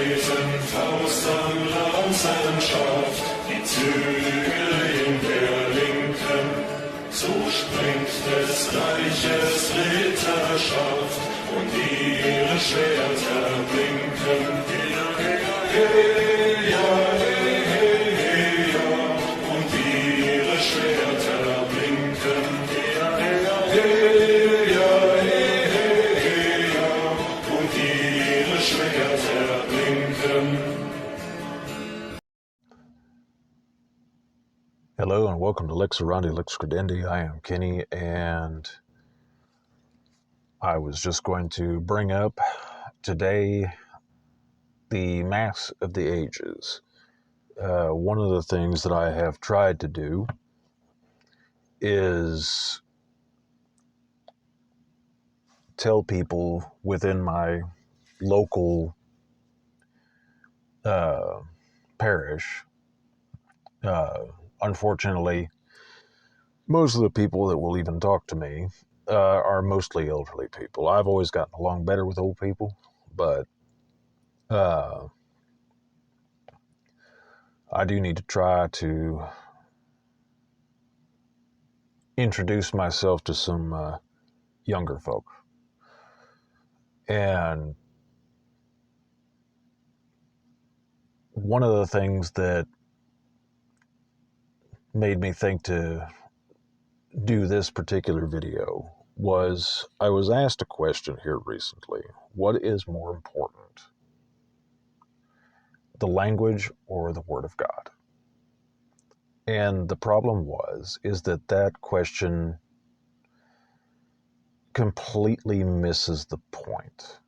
breiten Faust an Lanzenschaft, die Zügel in der Linken, so springt des Reiches Ritterschaft und ihre Schwerter blinken. Heya, heya, heya, heya, und ihre Schwerter blinken. Heya, heya, heya, heya, und ihre Schwerter blinken. Hello and welcome to Lex Orandi, Lex Credendi. I am Kenny, and I was just going to bring up today the Mass of the Ages. One of the things that I have tried to do is tell people within my local parish. Unfortunately, most of the people that will even talk to me are mostly elderly people. I've always gotten along better with old people, but I do need to try to introduce myself to some younger folk. And one of the things that made me think to do this particular video was I was asked a question here recently. What is more important, the language or the Word of God? And the problem is that question completely misses the point.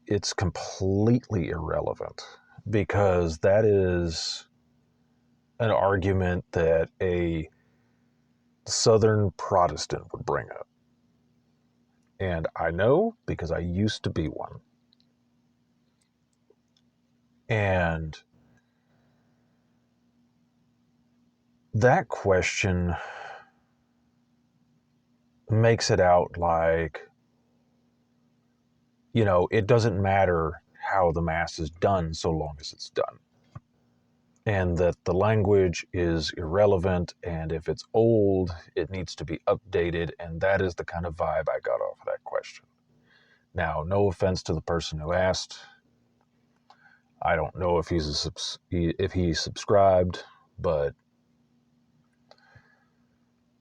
It's completely irrelevant, because that is an argument that a Southern Protestant would bring up. And I know, because I used to be one. And that question makes it out like, it doesn't matter how the Mass is done so long as it's done. And that the language is irrelevant, and if it's old, it needs to be updated, and that is the kind of vibe I got off of that question. Now, no offense to the person who asked. I don't know if he subscribed, but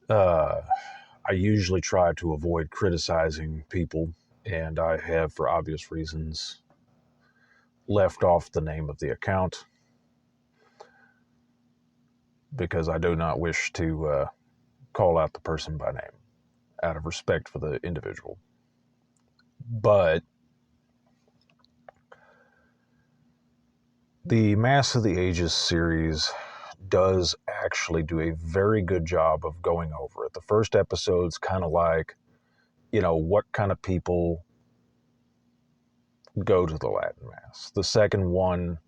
I usually try to avoid criticizing people, and I have, for obvious reasons, left off the name of the account, because I do not wish to call out the person by name, out of respect for the individual. But the Mass of the Ages series does actually do a very good job of going over it. The first episode's kind of like, what kind of people go to the Latin Mass. The second one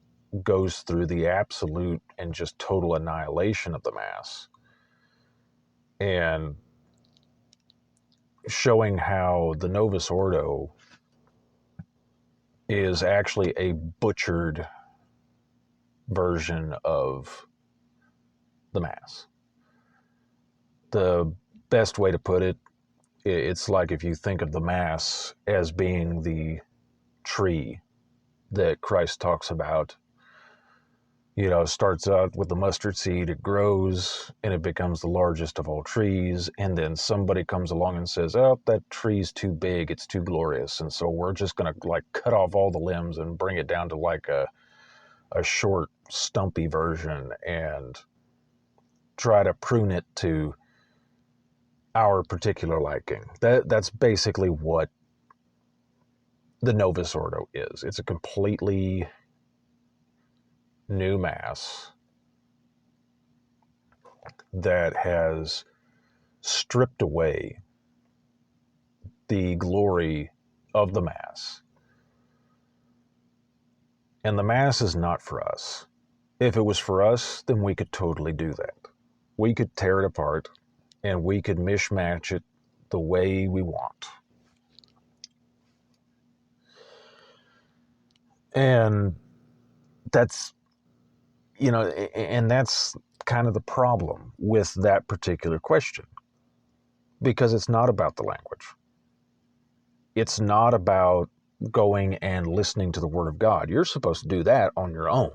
goes through the absolute and just total annihilation of the Mass, and showing how the Novus Ordo is actually a butchered version of the Mass. The best way to put it, it's like if you think of the Mass as being the tree that Christ talks about. Starts out with the mustard seed, it grows, and it becomes the largest of all trees, and then somebody comes along and says, oh, that tree's too big, it's too glorious, and so we're just going to cut off all the limbs and bring it down to a short, stumpy version and try to prune it to our particular liking. That's basically what the Novus Ordo is. It's a completely new Mass that has stripped away the glory of the Mass. And the Mass is not for us. If it was for us, then we could totally do that. We could tear it apart, and we could mishmatch it the way we want. And that's, and that's kind of the problem with that particular question, because it's not about the language. It's not about going and listening to the Word of God. You're supposed to do that on your own.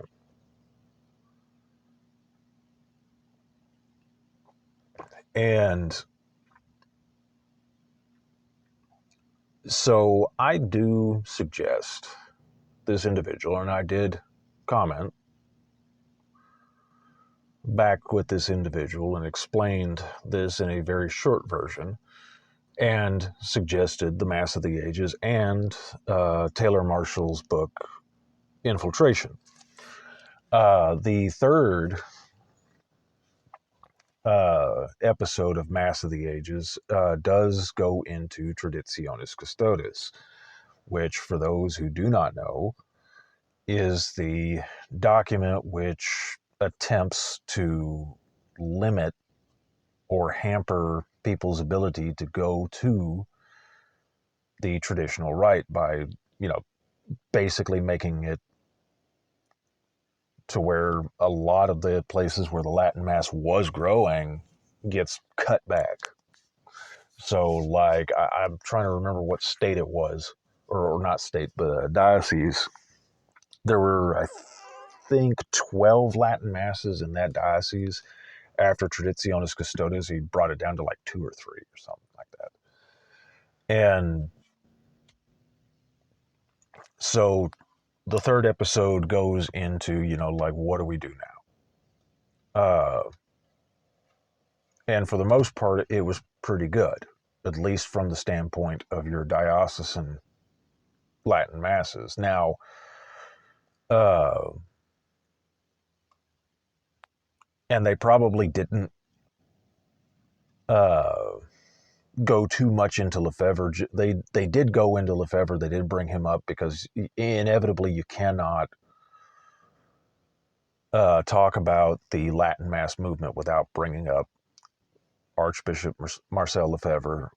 And so I do suggest this individual, and I did comment back with this individual and explained this in a very short version, and suggested The Mass of the Ages and Taylor Marshall's book, Infiltration. The third episode of Mass of the Ages does go into Traditionis Custodes, which, for those who do not know, is the document which attempts to limit or hamper people's ability to go to the traditional rite by, basically making it to where a lot of the places where the Latin Mass was growing gets cut back. So, like, I'm trying to remember what state it was, or not state, but diocese. There were, I think, 12 Latin Masses in that diocese. After Traditionis Custodes, he brought it down to like 2 or 3 or something like that. And so the third episode goes into, like, what do we do now? And for the most part, it was pretty good, at least from the standpoint of your diocesan Latin Masses. Now, and they probably didn't go too much into Lefebvre. They did go into Lefebvre. They did bring him up because inevitably you cannot talk about the Latin Mass movement without bringing up Archbishop Marcel Lefebvre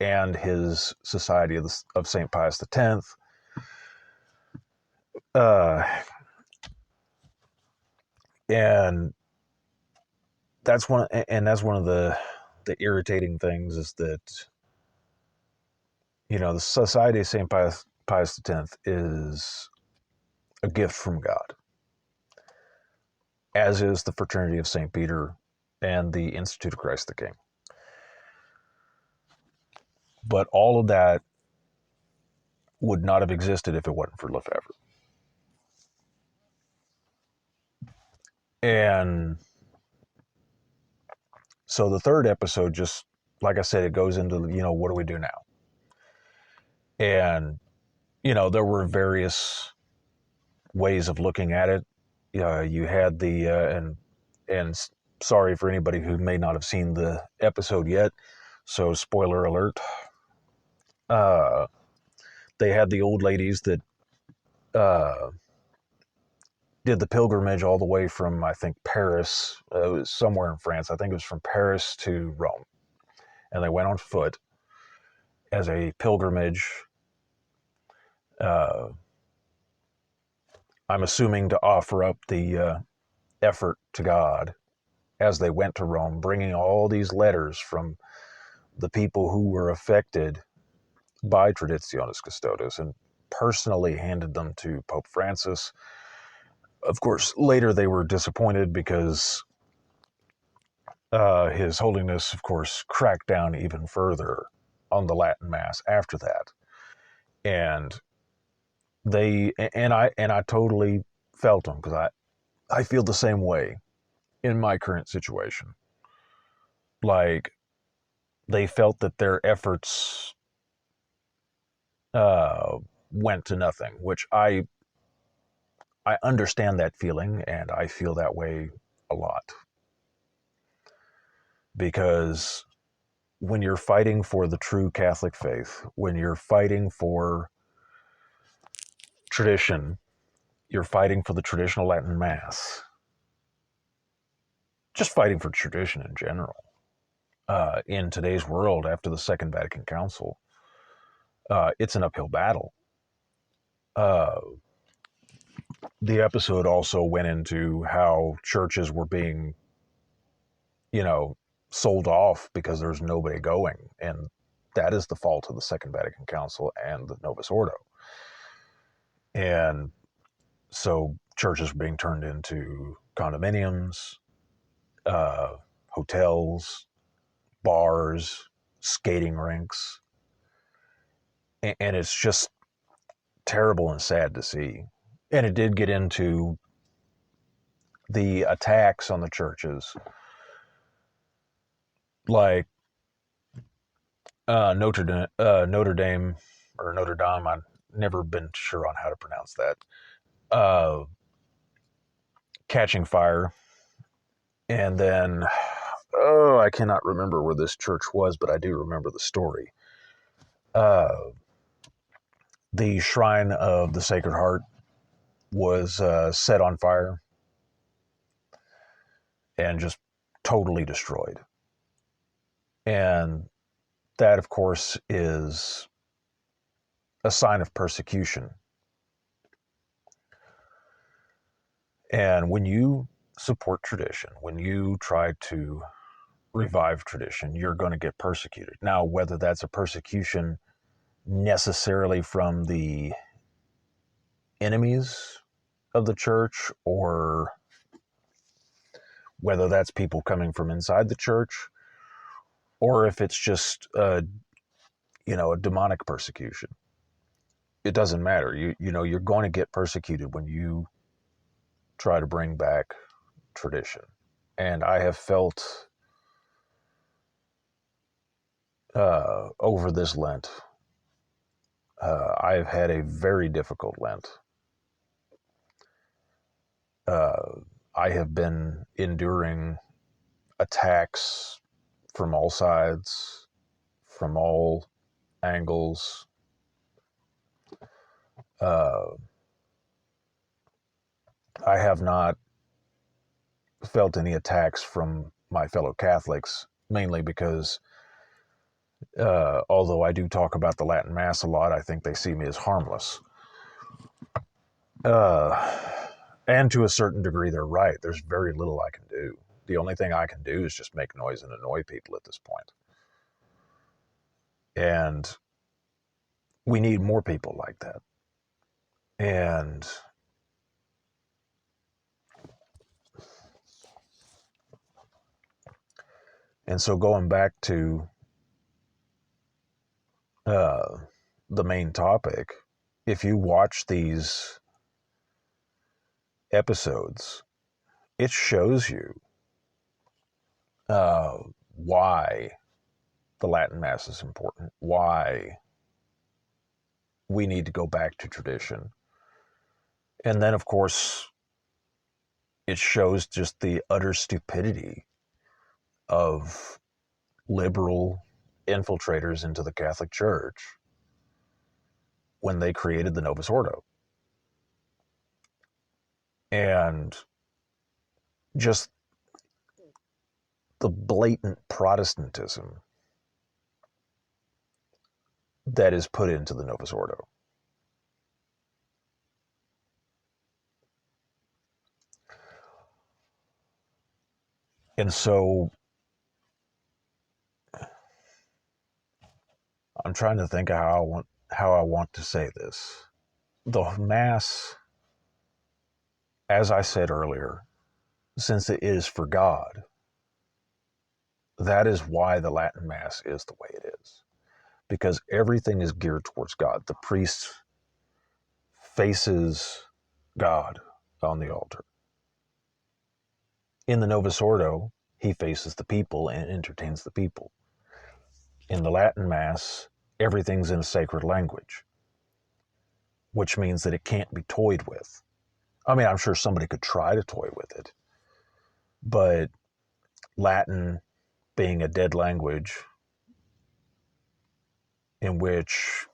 and his Society of St. Pius X. And that's one of the irritating things, is that the Society of St. Pius X is a gift from God, as is the Fraternity of St. Peter and the Institute of Christ the King. But all of that would not have existed if it wasn't for Lefebvre. And so the third episode, just like I said, it goes into, what do we do now? And, there were various ways of looking at it. You had the, and sorry for anybody who may not have seen the episode yet, so spoiler alert. They had the old ladies that did the pilgrimage all the way from, I think, Paris. It was somewhere in France. I think it was from Paris to Rome. And they went on foot as a pilgrimage. I'm assuming to offer up the effort to God as they went to Rome, bringing all these letters from the people who were affected by Traditionis Custodes, and personally handed them to Pope Francis. Of course, later they were disappointed because His Holiness, of course, cracked down even further on the Latin Mass after that. And I totally felt them, because I feel the same way in my current situation. Like, they felt that their efforts went to nothing, which I understand that feeling, and I feel that way a lot. Because when you're fighting for the true Catholic faith, when you're fighting for tradition, you're fighting for the traditional Latin Mass, just fighting for tradition in general. In today's world, after the Second Vatican Council, it's an uphill battle. the episode also went into how churches were being, you know, sold off because there's nobody going. And that is the fault of the Second Vatican Council and the Novus Ordo. And so churches were being turned into condominiums, hotels, bars, skating rinks. And it's just terrible and sad to see. And it did get into the attacks on the churches, like Notre Dame or Notre Dame. I've never been sure on how to pronounce that. Catching fire, and then I cannot remember where this church was, but I do remember the story. The Shrine of the Sacred Heart was set on fire and just totally destroyed. And that, of course, is a sign of persecution. And when you support tradition, when you try to revive tradition, you're going to get persecuted. Now, whether that's a persecution necessarily from the enemies of the church, or whether that's people coming from inside the church, or if it's just a demonic persecution, it doesn't matter. You're going to get persecuted when you try to bring back tradition. And I have felt over this Lent, I have had a very difficult Lent. I have been enduring attacks from all sides, from all angles. I have not felt any attacks from my fellow Catholics, mainly because although I do talk about the Latin Mass a lot, I think they see me as harmless. And to a certain degree, they're right. There's very little I can do. The only thing I can do is just make noise and annoy people at this point. And we need more people like that. And so going back to the main topic, if you watch these episodes, it shows you why the Latin Mass is important, why we need to go back to tradition. And then, of course, it shows just the utter stupidity of liberal infiltrators into the Catholic Church when they created the Novus Ordo. And just the blatant Protestantism that is put into the Novus Ordo. And so I'm trying to think of how I want to say this. The Mass, as I said earlier, since it is for God, that is why the Latin Mass is the way it is. Because everything is geared towards God. The priest faces God on the altar. In the Novus Ordo, he faces the people and entertains the people. In the Latin Mass, everything's in a sacred language, which means that it can't be toyed with. I mean, I'm sure somebody could try to toy with it, but Latin being a dead language in which,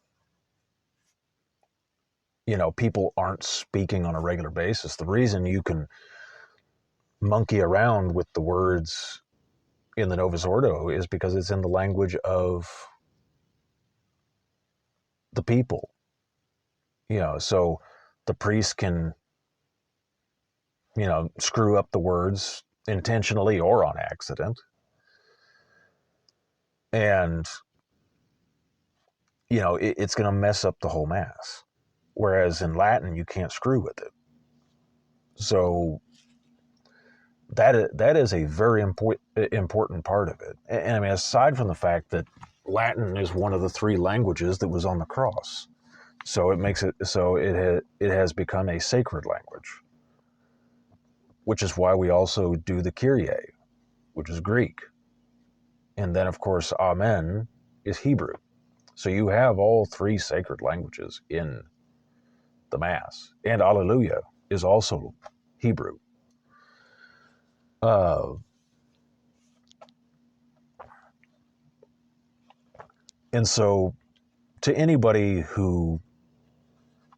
people aren't speaking on a regular basis. The reason you can monkey around with the words in the Novus Ordo is because it's in the language of the people. So the priest can screw up the words intentionally or on accident. And, it's going to mess up the whole Mass. Whereas in Latin, you can't screw with it. So that is a very important part of it. And I mean, aside from the fact that Latin is one of the three languages that was on the cross, so it makes it so it has become a sacred language, which is why we also do the Kyrie, which is Greek, and then of course Amen is Hebrew. So you have all three sacred languages in the Mass, and Alleluia is also Hebrew. And so to anybody who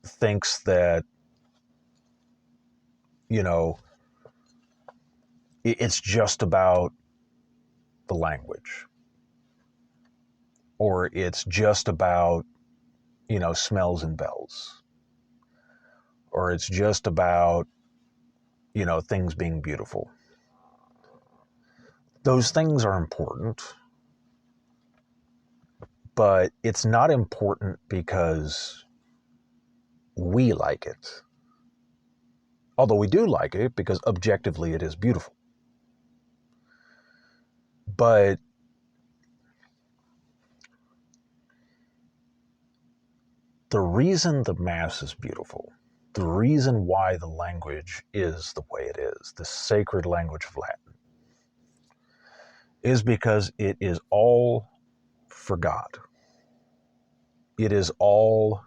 thinks that, it's just about the language, or it's just about, smells and bells, or it's just about, things being beautiful. Those things are important, but it's not important because we like it. Although we do like it because objectively it is beautiful. But the reason the Mass is beautiful, the reason why the language is the way it is, the sacred language of Latin, is because it is all for God. It is all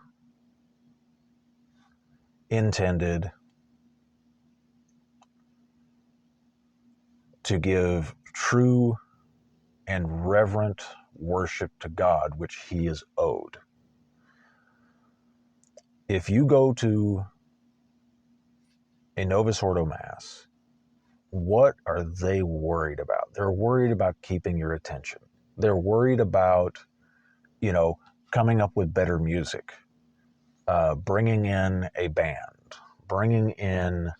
intended to give true and reverent worship to God, which He is owed. If you go to a Novus Ordo Mass, what are they worried about? They're worried about keeping your attention. They're worried about, coming up with better music, bringing in a band, bringing in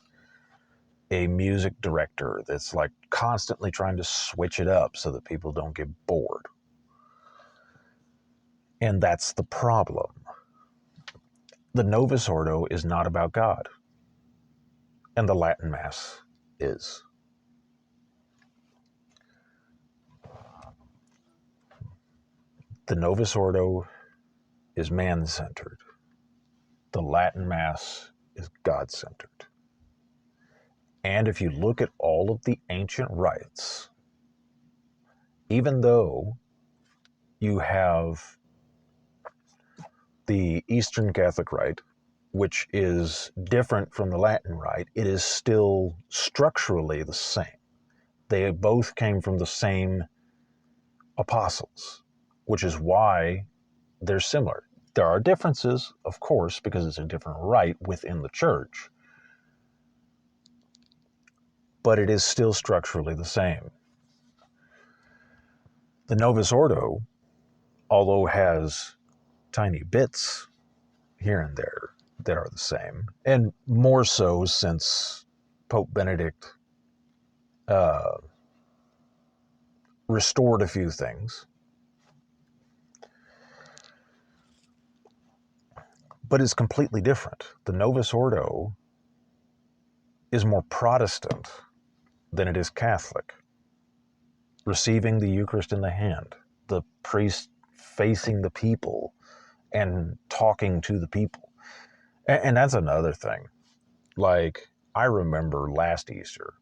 a music director that's like constantly trying to switch it up so that people don't get bored. And that's the problem. The Novus Ordo is not about God, and the Latin Mass is. The Novus Ordo is man-centered. The Latin Mass is God-centered. And if you look at all of the ancient rites, even though you have the Eastern Catholic Rite, which is different from the Latin Rite, it is still structurally the same. They both came from the same apostles, which is why they're similar. There are differences, of course, because it's a different rite within the church, but it is still structurally the same. The Novus Ordo, although has tiny bits here and there that are the same, and more so since Pope Benedict restored a few things, but it's completely different. The Novus Ordo is more Protestant than it is Catholic. Receiving the Eucharist in the hand, the priest facing the people and talking to the people. And that's another thing. Like, I remember last Easter,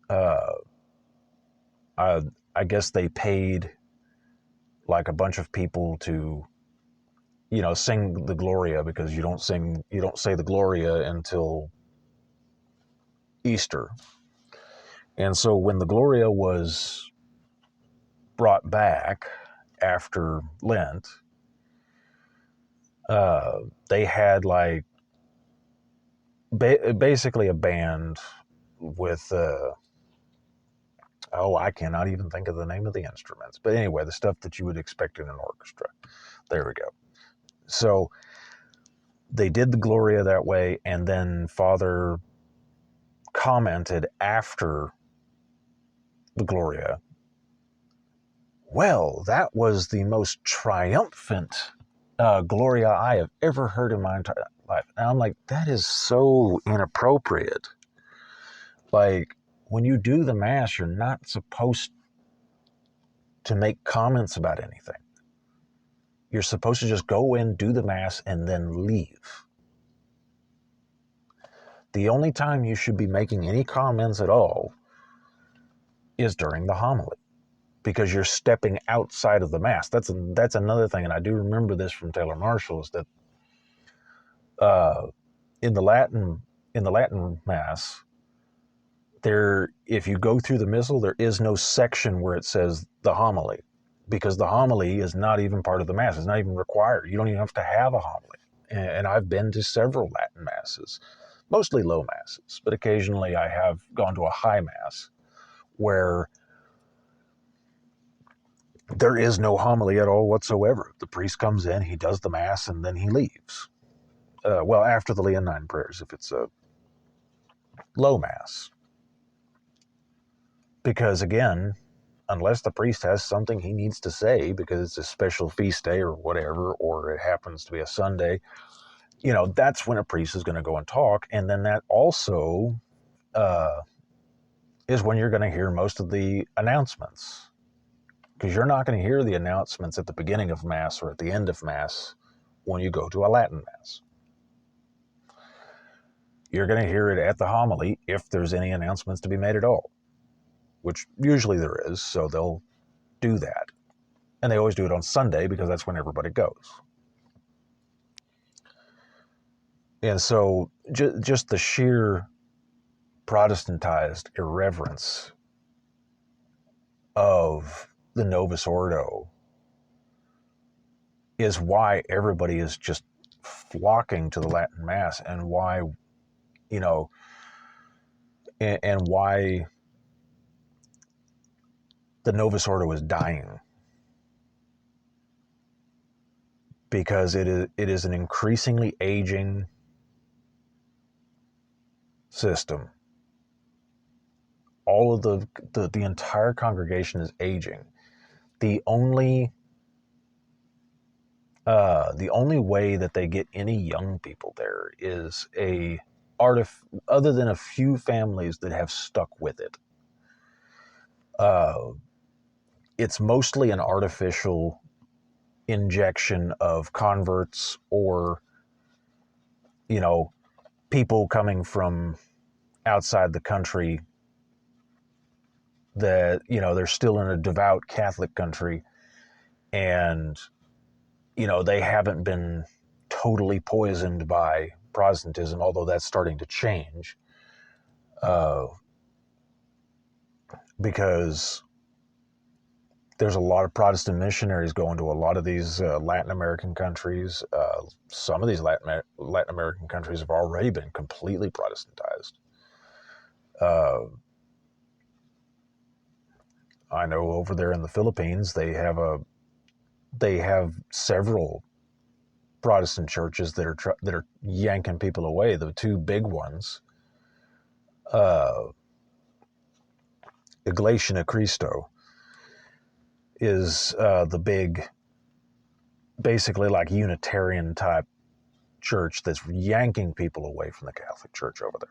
I guess they paid like a bunch of people to, sing the Gloria, because you don't say the Gloria until Easter. And so when the Gloria was brought back after Lent, they had like basically a band with I cannot even think of the name of the instruments, but anyway, the stuff that you would expect in an orchestra. There we go. So they did the Gloria that way, and then Father commented after the Gloria, well, that was the most triumphant Gloria I have ever heard in my entire life. And I'm like, that is so inappropriate. Like, when you do the Mass, you're not supposed to make comments about anything. You're supposed to just go in, do the Mass, and then leave. The only time you should be making any comments at all is during the homily, because you're stepping outside of the Mass. That's another thing, and I do remember this from Taylor Marshall, is that in the Latin Mass, if you go through the Missal, there is no section where it says the homily, because the homily is not even part of the Mass. It's not even required. You don't even have to have a homily. And I've been to several Latin Masses, mostly low Masses, but occasionally I have gone to a high Mass where there is no homily at all whatsoever. The priest comes in, he does the Mass, and then he leaves. Well, after the Leonine prayers, if it's a low Mass. Because again, unless the priest has something he needs to say because it's a special feast day or whatever, or it happens to be a Sunday, that's when a priest is going to go and talk. And then that also is when you're going to hear most of the announcements, because you're not going to hear the announcements at the beginning of Mass or at the end of Mass when you go to a Latin Mass. You're going to hear it at the homily if there's any announcements to be made at all, which usually there is, so they'll do that. And they always do it on Sunday because that's when everybody goes. And so just the sheer Protestantized irreverence of the Novus Ordo is why everybody is just flocking to the Latin Mass, and why, and why the Novus Ordo is dying. Because it is an increasingly aging system. All of the entire congregation is aging. The only way that they get any young people there is other than a few families that have stuck with it. It's mostly an artificial injection of converts, or people coming from outside the country that they're still in a devout Catholic country, and they haven't been totally poisoned by Protestantism, although that's starting to change, because there's a lot of Protestant missionaries going to a lot of these Latin American countries. Some of these Latin American countries have already been completely Protestantized. I know over there in the Philippines, they have several Protestant churches that are yanking people away. The two big ones, Iglesia Ni Cristo, is the big, basically like Unitarian type church that's yanking people away from the Catholic Church over there.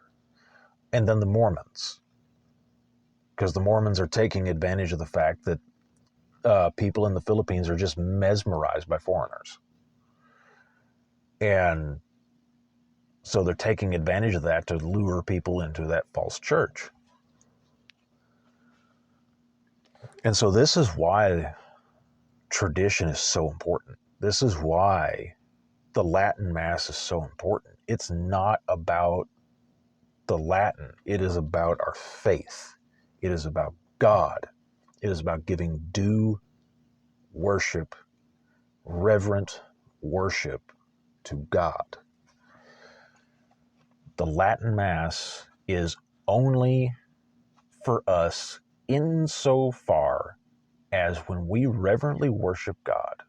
And then the Mormons, because the Mormons are taking advantage of the fact that people in the Philippines are just mesmerized by foreigners. And so they're taking advantage of that to lure people into that false church. And so this is why tradition is so important. This is why the Latin Mass is so important. It's not about the Latin. It is about our faith. It is about God. It is about giving due worship, reverent worship to God. The Latin Mass is only for us insofar as when we reverently worship God,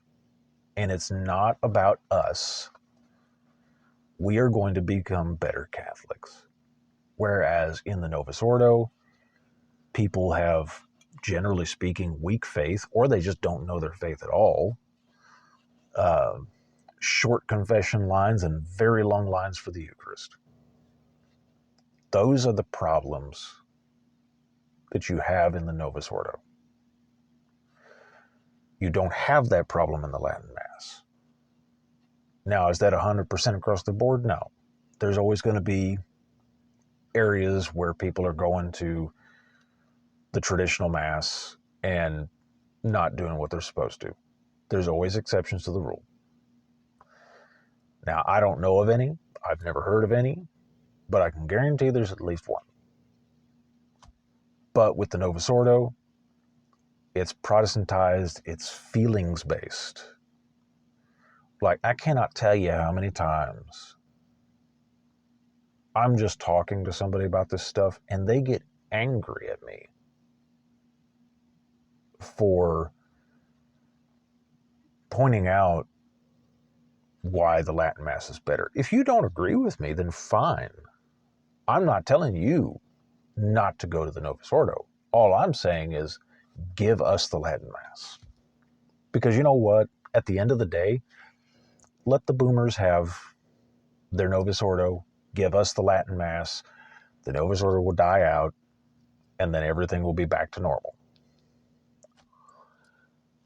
and it's not about us, we are going to become better Catholics. Whereas in the Novus Ordo, people have, generally speaking, weak faith, or they just don't know their faith at all. Short confession lines and very long lines for the Eucharist. Those are the problems that you have in the Novus Ordo. You don't have that problem in the Latin Mass. Now, is that 100% across the board? No. There's always going to be areas where people are going to the traditional Mass and not doing what they're supposed to. There's always exceptions to the rule. Now, I don't know of any. I've never heard of any, but I can guarantee there's at least one. But with the Novus Ordo, it's Protestantized, it's feelings-based. Like, I cannot tell you how many times I'm just talking to somebody about this stuff and they get angry at me for pointing out why the Latin Mass is better. If you don't agree with me, then fine. I'm not telling you not to go to the Novus Ordo. All I'm saying is give us the Latin Mass. Because you know what? At the end of the day, let the boomers have their Novus Ordo, give us the Latin Mass, the Novus Ordo will die out, and then everything will be back to normal.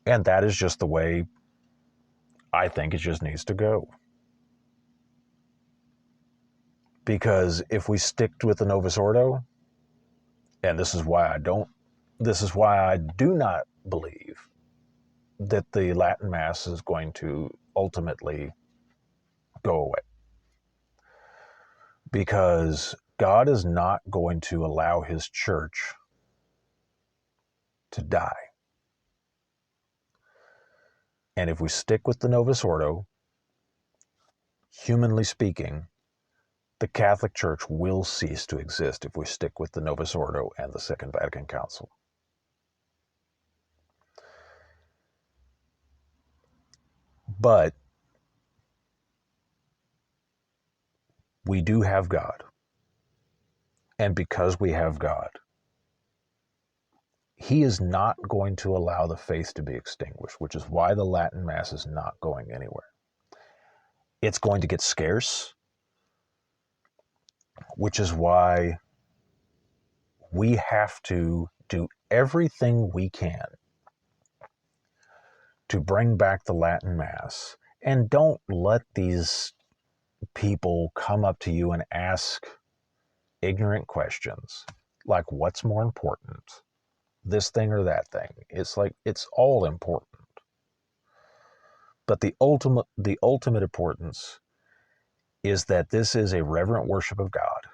And that is just the way I think it just needs to go. Because if we stick with the Novus Ordo, and this is why I do not believe that the Latin Mass is going to ultimately go away. Because God is not going to allow his church to die. And if we stick with the Novus Ordo, humanly speaking, the Catholic Church will cease to exist if we stick with the Novus Ordo and the Second Vatican Council. But we do have God. And because we have God, he is not going to allow the faith to be extinguished, which is why the Latin Mass is not going anywhere. It's going to get scarce, which is why we have to do everything we can to bring back the Latin Mass. And don't let these people come up to you and ask ignorant questions like, what's more important, this thing or that thing? It's like, it's all important. But the ultimate importance is that this is a reverent worship of God.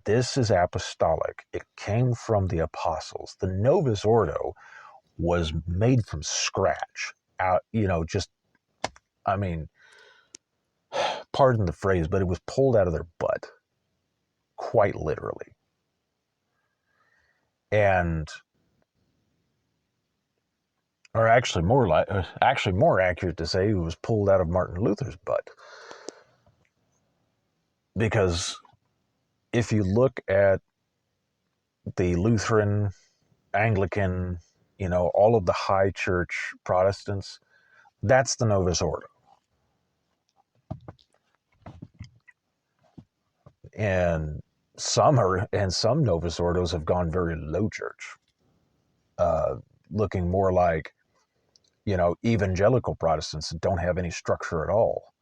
This is apostolic. It came from the apostles. The Novus Ordo was made from scratch. Pardon the phrase, but it was pulled out of their butt, quite literally. Or actually more accurate to say, it was pulled out of Martin Luther's butt. Because if you look at the Lutheran, Anglican, all of the high church Protestants, that's the Novus Ordo. And some Novus Ordos have gone very low church, looking more like, evangelical Protestants that don't have any structure at all.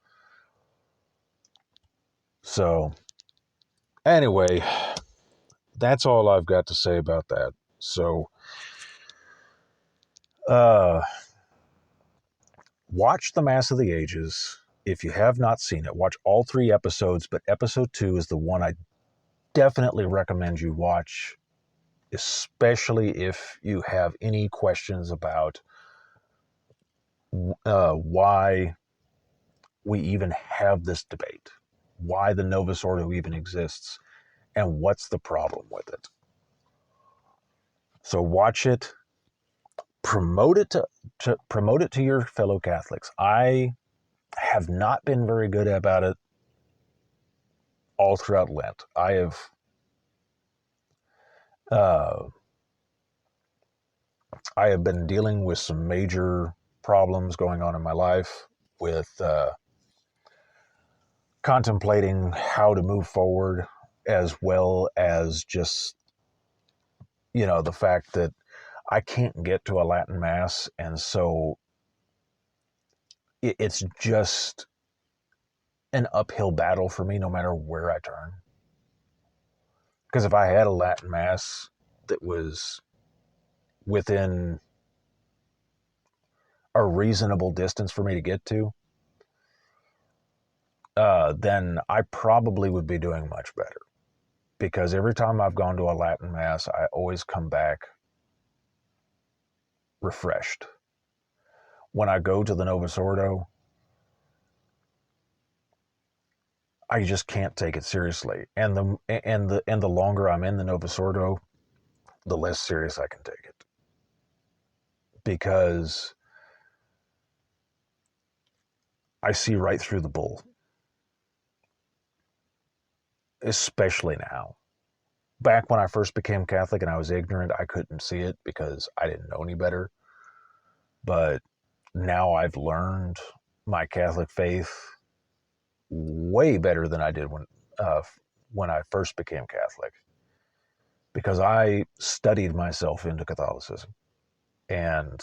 So, anyway, that's all I've got to say about that. So, watch The Mass of the Ages. If you have not seen it, watch all 3 episodes, but episode 2 is the one I definitely recommend you watch, especially if you have any questions about why we even have this debate, why the Novus Ordo even exists, and what's the problem with it. So watch it, promote it to your fellow Catholics. I have not been very good about it all throughout Lent. I have Uh, I have been dealing with some major problems going on in my life with contemplating how to move forward, as well as just, the fact that I can't get to a Latin Mass. And so it's just an uphill battle for me no matter where I turn. Because if I had a Latin Mass that was within a reasonable distance for me to get to, then I probably would be doing much better. Because every time I've gone to a Latin Mass, I always come back refreshed. When I go to the Novus Ordo, I just can't take it seriously. And the longer I'm in the Novus Ordo, the less serious I can take it. Because I see right through the bull, especially now. Back when I first became Catholic and I was ignorant, I couldn't see it because I didn't know any better. But now I've learned my Catholic faith way better than I did when I first became Catholic, because I studied myself into Catholicism, and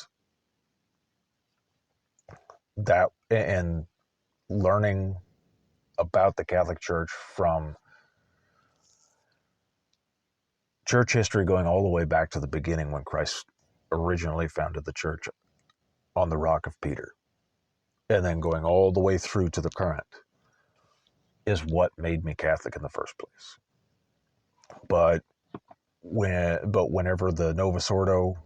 and learning about the Catholic Church from church history going all the way back to the beginning when Christ originally founded the church on the Rock of Peter, and then going all the way through to the current, is what made me Catholic in the first place. But whenever the Novus Ordo,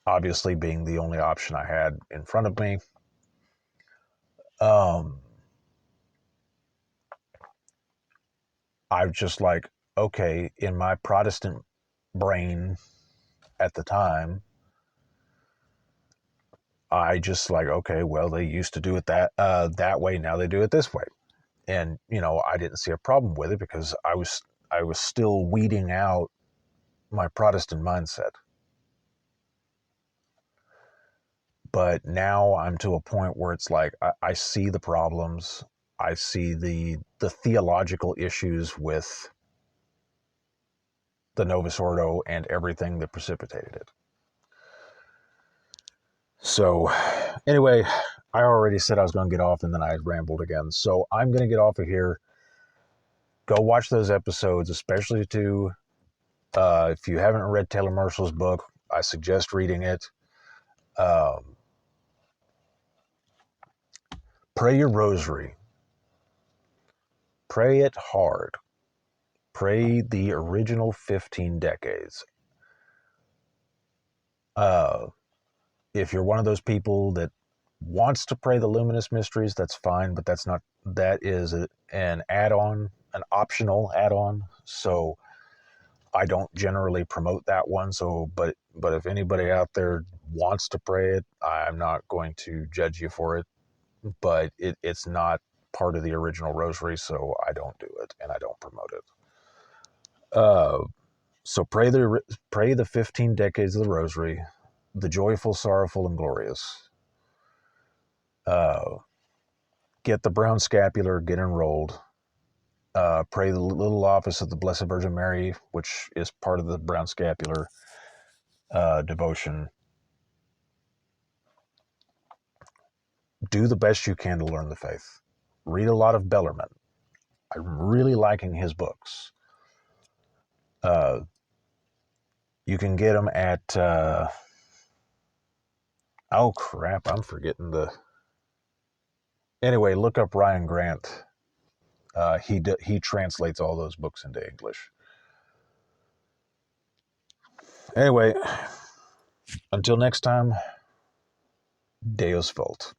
obviously being the only option I had in front of me, I was just like, okay, in my Protestant brain at the time, I just like, okay, well, they used to do it that way. Now they do it this way, and I didn't see a problem with it because I was still weeding out my Protestant mindset. But now I'm to a point where it's like I see the problems. I see the theological issues with the Novus Ordo and everything that precipitated it. So, anyway, I already said I was going to get off and then I rambled again. So, I'm going to get off of here. Go watch those episodes, especially if you haven't read Taylor Marshall's book, I suggest reading it. Pray your rosary. Pray it hard. Pray the original 15 decades. If you're one of those people that wants to pray the luminous mysteries, that's fine, but that is an add-on, an optional add-on. So I don't generally promote that one. So, but if anybody out there wants to pray it, I'm not going to judge you for it. But it's not part of the original rosary, so I don't do it and I don't promote it. So pray the 15 decades of the rosary, the joyful, sorrowful, and glorious. Get the brown scapular, get enrolled. Pray the little office of the Blessed Virgin Mary, which is part of the brown scapular devotion. Do the best you can to learn the faith. Read a lot of Bellarmine. I'm really liking his books. You can get them at oh crap, I'm forgetting anyway, look up Ryan Grant. He translates all those books into English. Anyway, until next time, Deus Vult.